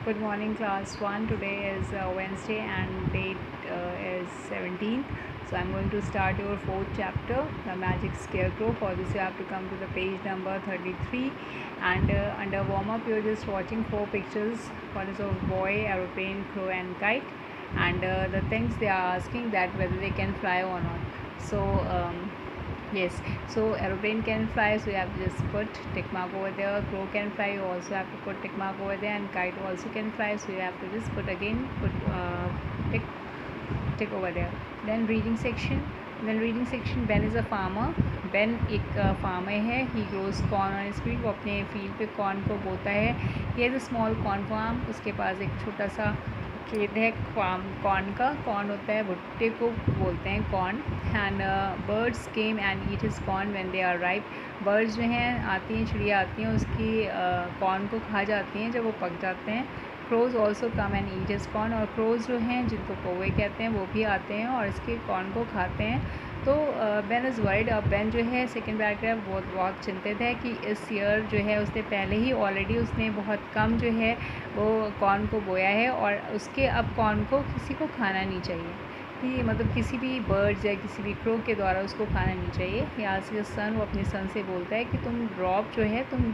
Good morning, class 1. Today is Wednesday and date is 17th. So I'm going to start your fourth chapter, the magic scarecrow. For this, you have to come to the page number 33. And under warm up, you're just watching four pictures. One is of boy, aeroplane, crow, and kite. And the things they are asking that whether they can fly or not. So yes, so aeroplane can fly, so you have to just put tick mark over there. Crow can fly, you also have to put tick mark over there. And kite also can fly, so you have to just put tick over there. Then reading section. Ben is a farmer. Ben एक farmer है. He grows corn on his field. वो अपने field पे corn को बोता है. He has a small corn farm. उसके पास एक छोटा सा खेत है कॉर्न का. कॉर्न होता है, भुट्टे को बोलते हैं corn. And birds came and eat his corn when they are ripe. Birds जो हैं आती हैं, चिड़िया आती हैं, उसकी कॉर्न को खा जाती हैं जब वो पक जाते हैं. Crows also come and eat his corn. और क्रोज़ जो हैं जिनको कौवे कहते हैं वो भी आते हैं और इसके कॉर्न को खाते हैं. तो बेन इज़ वर्ड. अब बेन जो है सेकेंड पैराग्राफ बहुत चिंतित है कि इस ईयर जो है उसने पहले ही ऑलरेडी उसने बहुत कम जो है वो कॉर्न को बोया है और उसके अब कॉर्न को किसी को खाना नहीं चाहिए. कि मतलब किसी भी बर्ड्स या किसी भी क्रो के द्वारा उसको खाना नहीं चाहिए. यहाँ से सन वो अपने सन से बोलता है कि तुम रॉब जो है तुम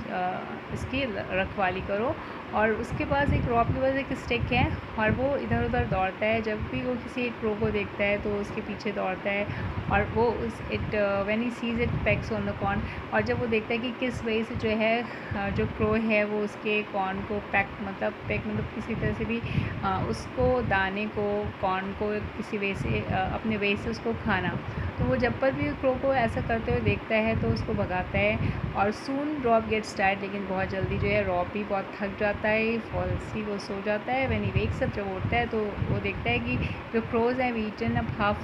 इसकी रखवाली करो. और उसके पास एक रॉब के पास एक स्टिक है और वो इधर उधर दौड़ता है. जब भी वो किसी एक क्रो को देखता है तो उसके पीछे दौड़ता है और वो उस when he sees it PECS on the corn. और जब वो देखता है कि किस वजह से जो है जो क्रो है वो उसके कॉर्न को पेक मतलब किसी तरह से भी उसको दाने को कॉर्न को किसी वे से अपने वे से उसको खाना. तो वो जब पर भी क्रो को ऐसा करते हुए देखता है तो उसको भगाता है. और सून रॉब गेट्स टायर्ड. लेकिन बहुत जल्दी जो है रॉब भी बहुत थक जाता है. फॉल्सी वो सो जाता है. व्हेन ही वेक्स अप, जब उठता है तो वो देखता है कि जो क्रोज हैं eaten up half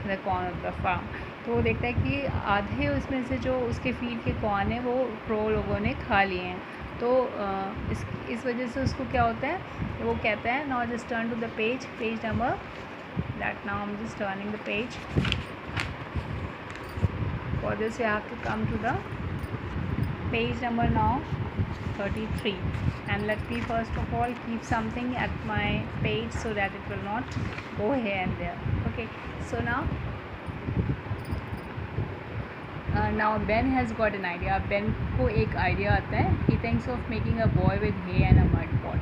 the corn of the farm. तो वो देखता है कि आधे उसमें से जो उसके फील्ड के कॉर्न है वो क्रो लोगों ने खा लिए हैं. तो इस वजह से उसको क्या होता है, वो कहता है now just turn to the page number that now I'm just turning the page. For this you have to come to the page number now 33 and let me first of all keep something at my page so that it will not go here and there. Okay, so now Ben has got an idea. Ben को एक idea आता है. He thinks of making a boy with hay and a mud pot.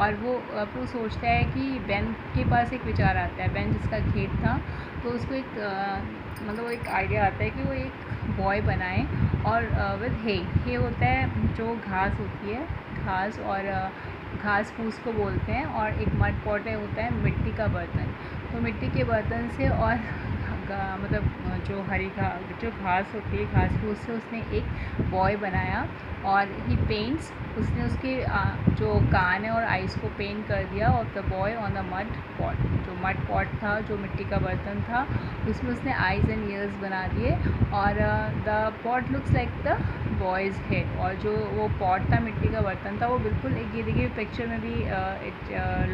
और वो सोचता है कि Ben के पास एक विचार आता है. बेन जिसका खेत था तो उसको एक मतलब वो एक आइडिया आता है कि वो एक बॉय बनाए और विद हे होता है जो घास होती है, घास और घास फूस को बोलते हैं. और एक मड पॉट है होता है मिट्टी का बर्तन. तो मिट्टी के बर्तन से और मतलब जो घास होती है घास फूस से उसने एक बॉय बनाया. और ही पेंट्स, उसने उसके जो कान है और आइज़ को पेंट कर दिया of the boy on the mud pot. जो मड पॉट था, जो मिट्टी का बर्तन था, उसमें उसने आइज़ एंड ईयर्स बना दिए. और the pot looks like the boys head. और जो वो पॉट था, मिट्टी का बर्तन था, वो बिल्कुल एक ये देखिए पिक्चर में भी it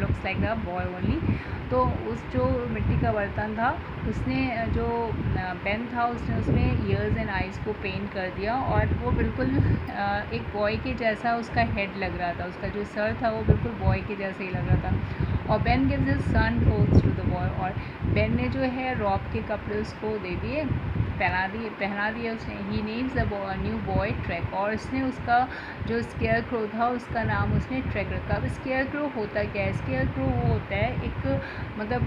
looks like the boy only. तो उस जो मिट्टी का बर्तन था उसने जो पेन था उसने उसमें ईयर्स एंड आइज़ को पेंट कर दिया. और वो बिल्कुल एक बॉय के जैसा उसका हेड लग रहा था. उसका जो सर था वो बिल्कुल बॉय के जैसा ही लग रहा था. और Ben gives his son clothes to the boy. और बेन ने जो है रॉब के कपड़े उसको दे दिए, पहना दिए उसने. He names the new boy track. और उसने उसका जो स्केयर क्रो था उसका नाम उसने ट्रैक रखा. अब स्केयर क्रो होता क्या है? स्केयर क्रो वो होता है एक मतलब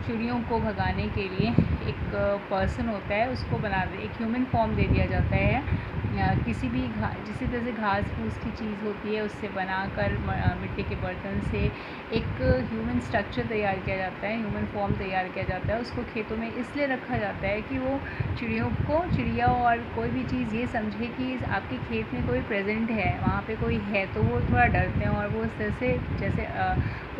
चिड़ियों को भगाने के लिए एक पर्सन होता है, उसको बना दे, एक ह्यूमन फॉर्म दे दिया जाता है. किसी भी जिसी तरह से घास फूस की चीज़ होती है उससे बनाकर मिट्टी के बर्तन से एक ह्यूमन स्ट्रक्चर तैयार किया जाता है, ह्यूमन फॉर्म तैयार किया जाता है. उसको खेतों में इसलिए रखा जाता है कि वो चिड़िया और कोई भी चीज़ ये समझे कि आपके खेत में कोई प्रेजेंट है, वहाँ पे कोई है. तो वो थोड़ा डरते हैं और वो उस तरह से जैसे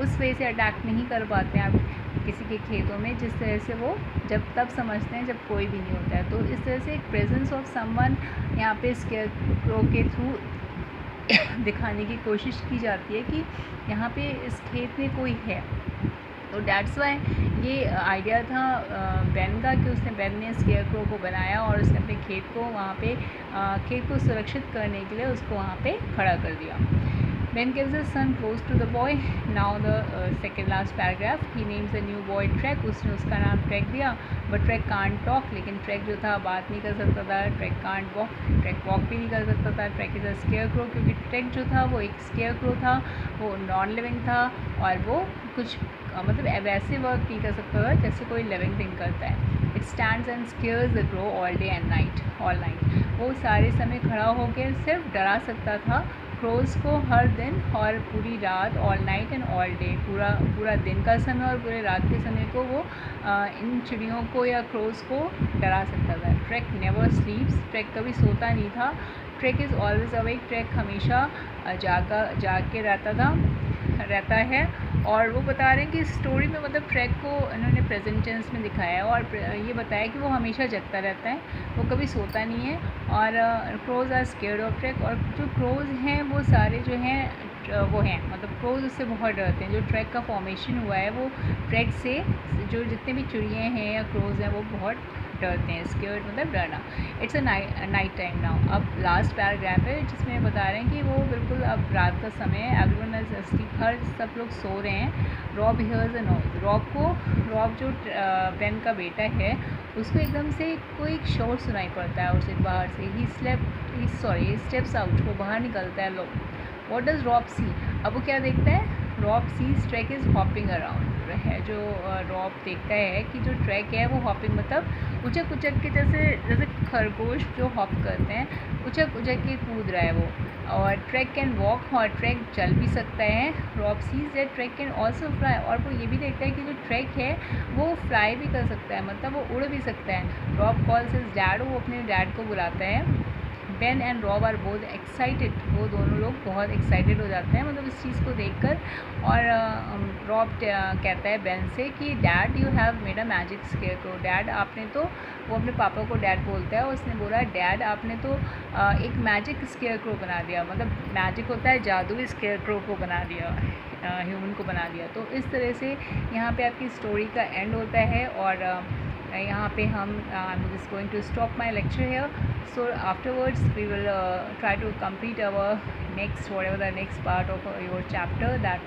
उस वे से अटैक नहीं कर पाते हैं आप किसी के खेतों में, जिस तरह से वो जब तब समझते हैं जब कोई भी नहीं होता है. तो इस तरह से एक प्रेजेंस ऑफ समवन यहाँ पे स्केयर क्रो के थ्रू दिखाने की कोशिश की जाती है कि यहाँ पे इस खेत में कोई है. तो डैट्स वाई ये आइडिया था बेन का कि बेन ने स्केयर क्रो को बनाया और उसने अपने खेत को वहाँ पे खेत को सुरक्षित करने के लिए उसको वहाँ पे खड़ा कर दिया. Ben gives his son close to the boy. Now the second last paragraph, he names the new boy Trek. उसने उसका नाम ट्रैक दिया, बट ट्रैक कांट टॉक, लेकिन ट्रैक जो था बात नहीं कर सकता था. Track can't walk, track walk भी नहीं कर सकता था. Track is a square crow, क्योंकि ट्रैक जो था वो एक स्केयर क्रो था, वो नॉन लिविंग था और वो कुछ मतलब वैसे वर्क नहीं कर सकता था जैसे कोई लिविंग थिंग करता है. It stands and scares the crow all day and night, all night. वो सारे समय खड़ा होकर सिर्फ डरा सकता था क्रोज़ को हर दिन और पूरी रात, all night and all day, पूरा दिन का समय और पूरे रात के समय को वो इन चिड़ियों को या क्रोज़ को डरा सकता था. ट्रैक नेवर स्लीप्स, ट्रैक कभी सोता नहीं था. Track is always awake, track हमेशा जाग के रहता है. और वो बता रहे हैं कि स्टोरी में मतलब ट्रैक को इन्होंने प्रेजेंट टेंस में दिखाया है और ये बताया कि वो हमेशा जगता रहता है, वो कभी सोता नहीं है. और क्रोज़ आर स्केयर्ड ऑफ ट्रैक, और जो क्रोज़ हैं वो सारे जो हैं वो हैं मतलब क्रोज़ उससे बहुत डरते हैं. जो ट्रैक का फॉर्मेशन हुआ है वो ट्रैक से, जो जितने भी चिड़ियाँ हैं या क्रोज़ हैं वो बहुत डरते हैं. स्केयर्ड मतलब डरना. It's a night time now. अब लास्ट पैराग्राफ है जिसमें बता रहे हैं कि वो बिल्कुल अब रात का समय है. एवरीवन इज अस्लीप, हर सब लोग सो रहे हैं. Rob hears a noise, Rob जो बेन का बेटा है उसको एकदम से कोई शोर सुनाई पड़ता है उसे बाहर से. ही स्टेप्स आउट, वो बाहर निकलता है. लोग, व्हाट डज रॉब सी, अब वो क्या देखता है? Rob sees Track is hopping around है. जो रॉब देखता है कि जो ट्रैक है वो हॉपिंग मतलब उचक के जैसे खरगोश जो हॉप करते हैं, उचक के कूद रहा है वो. और ट्रैक कैन वॉक, और ट्रैक चल भी सकता है. Rob sees that Track can also fly, और वो ये भी देखता है कि जो ट्रैक है वो फ्लाई भी कर सकता है, मतलब वो उड़ भी सकता है. रॉब कॉल्स हिज डैड, वो अपने डैड को बुलाता है. Ben and Rob are both excited, वो दोनों लोग बहुत एक्साइटेड हो जाते हैं मतलब इस चीज़ को देखकर. और रॉब कहता है बेन से कि dad you have made a magic square crow. Dad आपने तो, वो अपने पापा को डैड बोलता है, उसने बोला डैड आपने तो एक मैजिक स्केयर क्रो बना दिया. मतलब मैजिक होता है जादुई स्केयर क्रो को बना दिया, ह्यूमन को बना दिया. तो इस तरह से यहाँ पे आपकी स्टोरी का एंड होता है. और यहाँ पे हम I am just going to stop my lecture here. So afterwards we will try to complete our whatever the next part of your chapter that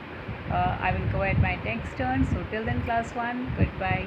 I will go at my next turn. So till then class 1, goodbye.